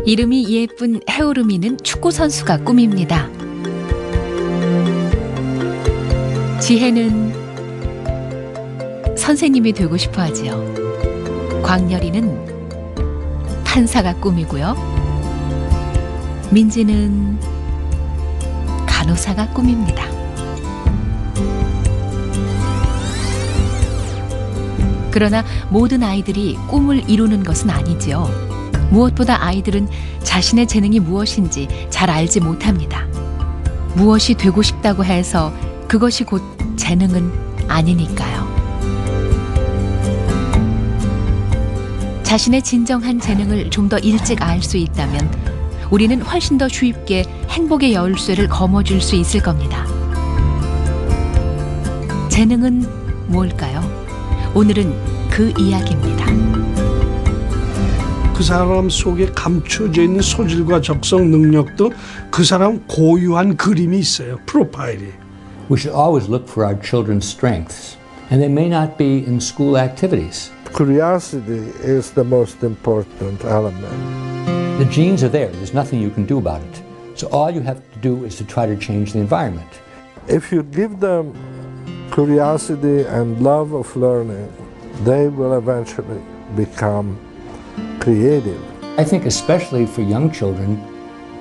이름이 예쁜 해오름이는 축구선수가 꿈입니다. 지혜는 선생님이 되고 싶어 하지요. 광열이는 판사가 꿈이고요. 민지는 간호사가 꿈입니다. 그러나 모든 아이들이 꿈을 이루는 것은 아니지요. 무엇보다 아이들은 자신의 재능이 무엇인지 잘 알지 못합니다. 무엇이 되고 싶다고 해서 그것이 곧 재능은 아니니까요. 자신의 진정한 재능을 좀 더 일찍 알 수 있다면 우리는 훨씬 더 쉽게 행복의 열쇠를 거머쥘 수 있을 겁니다. 재능은 뭘까요? 오늘은 그 이야기입니다. 그 사람 속에 감춰져 있는 소질과 적성 능력도 그 사람 고유한 그림이 있어요. 프로파일이. We should always look for our children's strengths, and they may not be in school activities. Curiosity is the most important element. The genes are there. There's nothing you can do about it. So all you have to do is to try to change the environment. If you give them curiosity and love of learning, they will eventually become creative. I think especially for young children,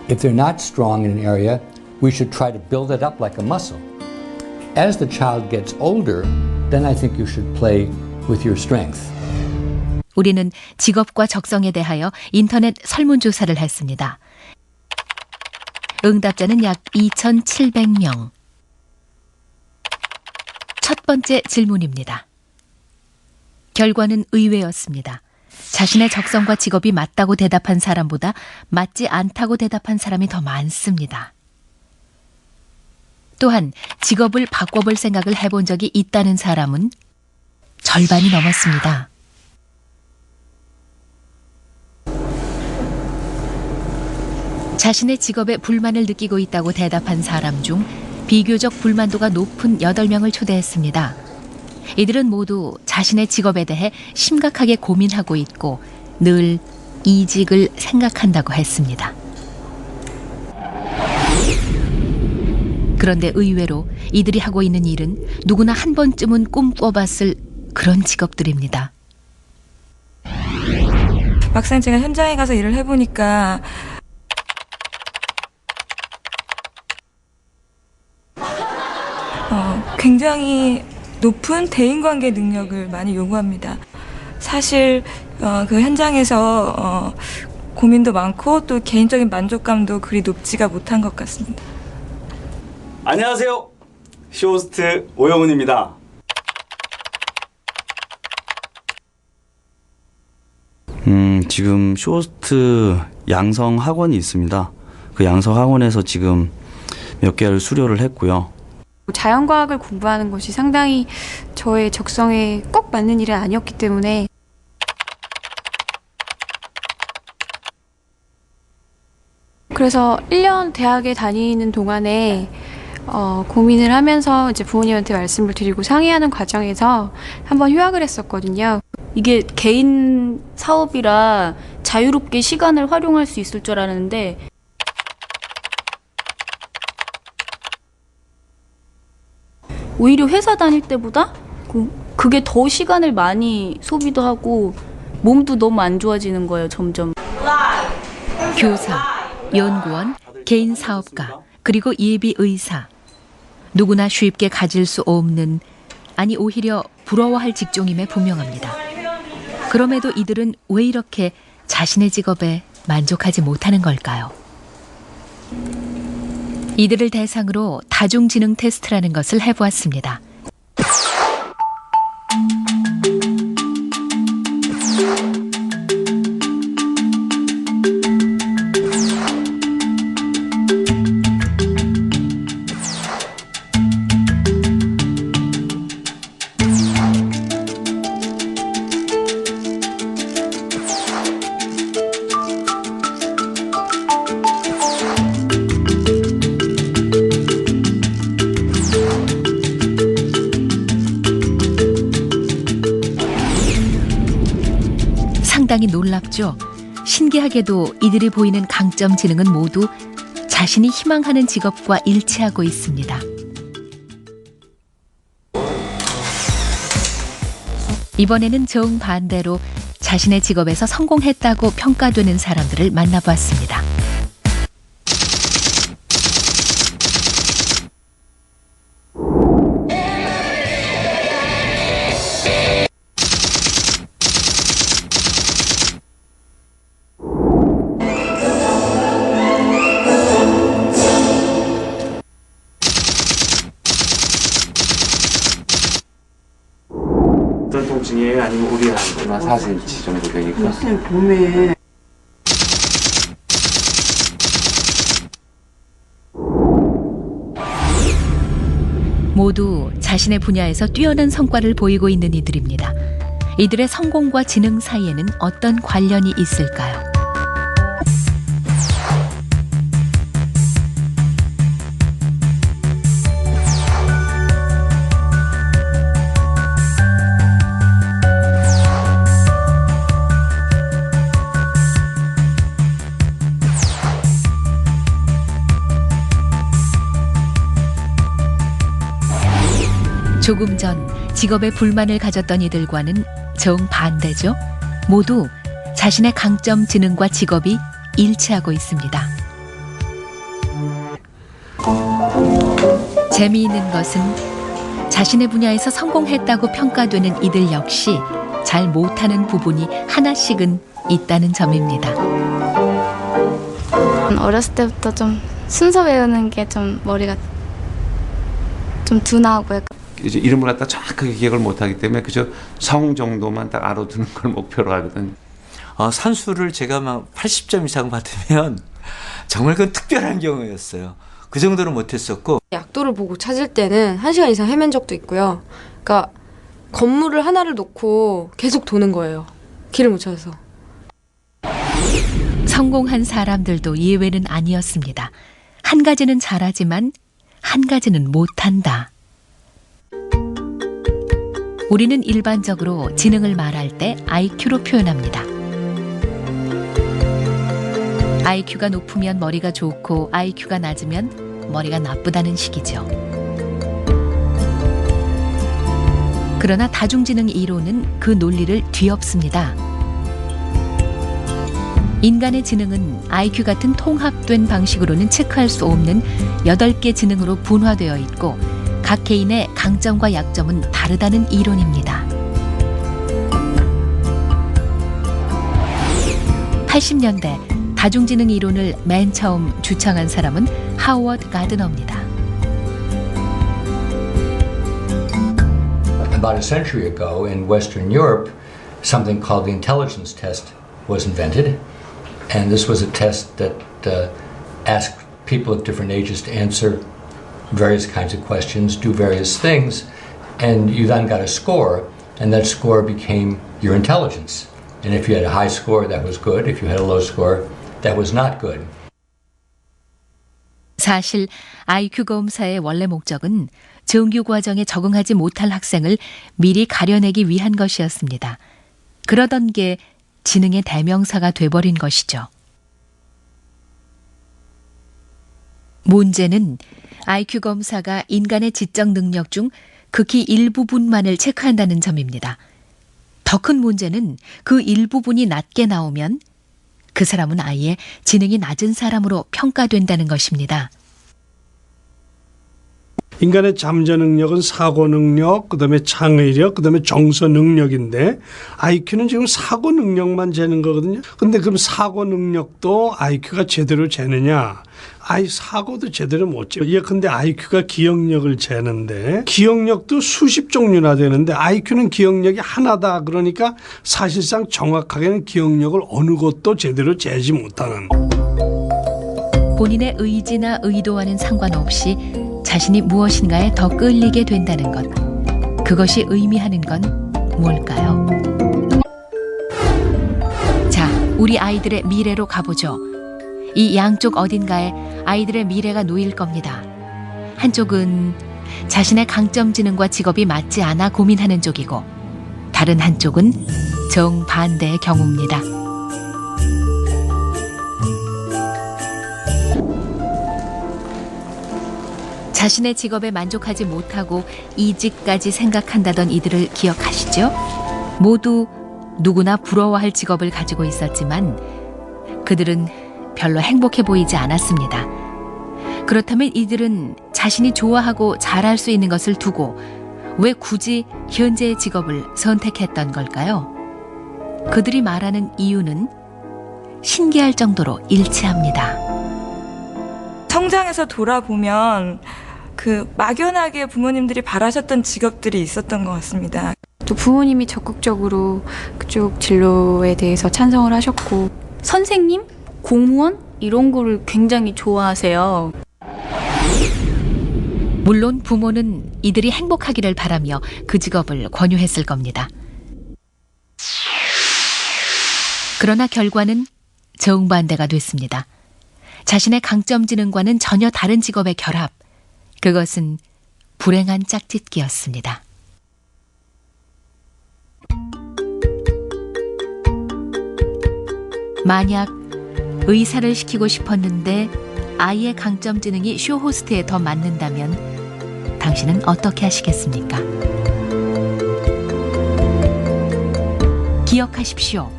if they're not strong in an area, we should try to build it up like a muscle. As the child gets older, then I think you should play with your strength. 우리는 직업과 적성에 대하여 인터넷 설문조사를 했습니다. 응답자는 약 2,700명. 첫 번째 질문입니다. 결과는 의외였습니다. 자신의 적성과 직업이 맞다고 대답한 사람보다 맞지 않다고 대답한 사람이 더 많습니다. 또한 직업을 바꿔볼 생각을 해본 적이 있다는 사람은 절반이 넘었습니다. 자신의 직업에 불만을 느끼고 있다고 대답한 사람 중 비교적 불만도가 높은 8명을 초대했습니다. 이들은 모두 자신의 직업에 대해 심각하게 고민하고 있고 늘 이직을 생각한다고 했습니다. 그런데 의외로 이들이 하고 있는 일은 누구나 한 번쯤은 꿈꿔봤을 그런 직업들입니다. 막상 제가 현장에 가서 일을 해보니까 굉장히 높은 대인관계 능력을 많이 요구합니다. 사실 그 현장에서 고민도 많고 또 개인적인 만족감도 그리 높지가 못한 것 같습니다. 안녕하세요. 쇼호스트 오영훈입니다. 지금 쇼호스트 양성 학원이 있습니다. 그 양성 학원에서 지금 몇 개월 수료를 했고요. 자연과학을 공부하는 것이 상당히 저의 적성에 꼭 맞는 일은 아니었기 때문에 그래서 1년 대학에 다니는 동안에 고민을 하면서 이제 부모님한테 말씀을 드리고 상의하는 과정에서 한번 휴학을 했었거든요. 이게 개인 사업이라 자유롭게 시간을 활용할 수 있을 줄 알았는데 오히려 회사 다닐 때보다 그게 더 시간을 많이 소비도 하고 몸도 너무 안 좋아지는 거예요, 점점. 교사, 연구원, 개인 사업가, 그리고 예비 의사. 누구나 쉽게 가질 수 없는, 아니 오히려 부러워할 직종임에 분명합니다. 그럼에도 이들은 왜 이렇게 자신의 직업에 만족하지 못하는 걸까요? 이들을 대상으로 다중지능 테스트라는 것을 해보았습니다. 상당히 놀랍죠. 신기하게도 이들이 보이는 강점 지능은 모두 자신이 희망하는 직업과 일치하고 있습니다. 이번에는 정반대로 자신의 직업에서 성공했다고 평가되는 사람들을 만나봤습니다. 어떤 통증이에요? 아니면 우리나는 거? 4cm 정도 되니까. 봄에 모두 자신의 분야에서 뛰어난 성과를 보이고 있는 이들입니다. 이들의 성공과 지능 사이에는 어떤 관련이 있을까요? 조금 전 직업에 불만을 가졌던 이들과는 정반대죠. 모두 자신의 강점 지능과 직업이 일치하고 있습니다. 재미있는 것은 자신의 분야에서 성공했다고 평가되는 이들 역시 잘 못하는 부분이 하나씩은 있다는 점입니다. 어렸을 때부터 좀 순서 외우는 게 좀 머리가 좀 둔하고요. 이제 이름을 갖다 정확하게 기억을 못하기 때문에 그저 성 정도만 딱 알아두는 걸 목표로 하거든요. 산수를 제가 막 80점 이상 받으면 정말 그건 특별한 경우였어요. 그 정도는 못했었고. 약도를 보고 찾을 때는 1시간 이상 헤맨 적도 있고요. 그러니까 건물을 하나를 놓고 계속 도는 거예요. 길을 못 찾아서. 성공한 사람들도 예외는 아니었습니다. 한 가지는 잘하지만 한 가지는 못한다. 우리는 일반적으로 지능을 말할 때 IQ로 표현합니다. IQ가 높으면 머리가 좋고 IQ가 낮으면 머리가 나쁘다는 식이죠. 그러나 다중지능 이론은 그 논리를 뒤엎습니다. 인간의 지능은 IQ 같은 통합된 방식으로는 체크할 수 없는 8개 지능으로 분화되어 있고 각 개인의 강점과 약점은 다르다는 이론입니다. 80년대 다중지능 이론을 맨 처음 주창한 사람은 하워드 가드너입니다. About a century ago in Western Europe, something called the intelligence test was invented. And this was a test that asked people of different ages to answer various kinds of questions, do various things, and you then got a score, and that score became your intelligence. And if you had a high score, that was good. If you had a low score, that was not good. 사실 IQ 검사의 원래 목적은 정규 과정에 적응하지 못할 학생을 미리 가려내기 위한 것이었습니다. 그러던 게 지능의 대명사가 돼버린 것이죠. 문제는 IQ 검사가 인간의 지적 능력 중 극히 일부분만을 체크한다는 점입니다. 더 큰 문제는 그 일부분이 낮게 나오면 그 사람은 아예 지능이 낮은 사람으로 평가된다는 것입니다. 인간의 잠재 능력은 사고 능력, 그다음에 창의력, 그다음에 정서 능력인데 IQ는 지금 사고 능력만 재는 거거든요. 근데 그럼 사고 능력도 IQ가 제대로 재느냐? 사고도 제대로 못 재. 근데 IQ가 기억력을 재는데 기억력도 수십 종류나 되는데 IQ는 기억력이 하나다. 그러니까 사실상 정확하게는 기억력을 어느 것도 제대로 재지 못하는. 본인의 의지나 의도와는 상관없이 자신이 무엇인가에 더 끌리게 된다는 것. 그것이 의미하는 건 뭘까요? 자, 우리 아이들의 미래로 가보죠. 이 양쪽 어딘가에 아이들의 미래가 놓일 겁니다. 한쪽은 자신의 강점 지능과 직업이 맞지 않아 고민하는 쪽이고 다른 한쪽은 정반대의 경우입니다. 자신의 직업에 만족하지 못하고 이직까지 생각한다던 이들을 기억하시죠? 모두 누구나 부러워할 직업을 가지고 있었지만 그들은 별로 행복해 보이지 않았습니다. 그렇다면 이들은 자신이 좋아하고 잘할 수 있는 것을 두고 왜 굳이 현재의 직업을 선택했던 걸까요? 그들이 말하는 이유는 신기할 정도로 일치합니다. 성장해서 돌아보면 그 막연하게 부모님들이 바라셨던 직업들이 있었던 것 같습니다. 또 부모님이 적극적으로 그쪽 진로에 대해서 찬성을 하셨고 선생님, 공무원 이런 거를 굉장히 좋아하세요. 물론 부모는 이들이 행복하기를 바라며 그 직업을 권유했을 겁니다. 그러나 결과는 정반대가 됐습니다. 자신의 강점 지능과는 전혀 다른 직업의 결합. 그것은 불행한 짝짓기였습니다. 만약 의사를 시키고 싶었는데 아이의 강점 지능이 쇼호스트에 더 맞는다면 당신은 어떻게 하시겠습니까? 기억하십시오.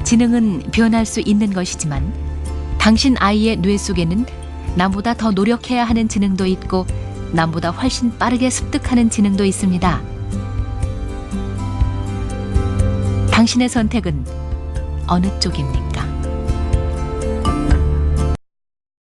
지능은 변할 수 있는 것이지만 당신 아이의 뇌 속에는 남보다 더 노력해야 하는 지능도 있고 남보다 훨씬 빠르게 습득하는 지능도 있습니다. 당신의 선택은 어느 쪽입니까?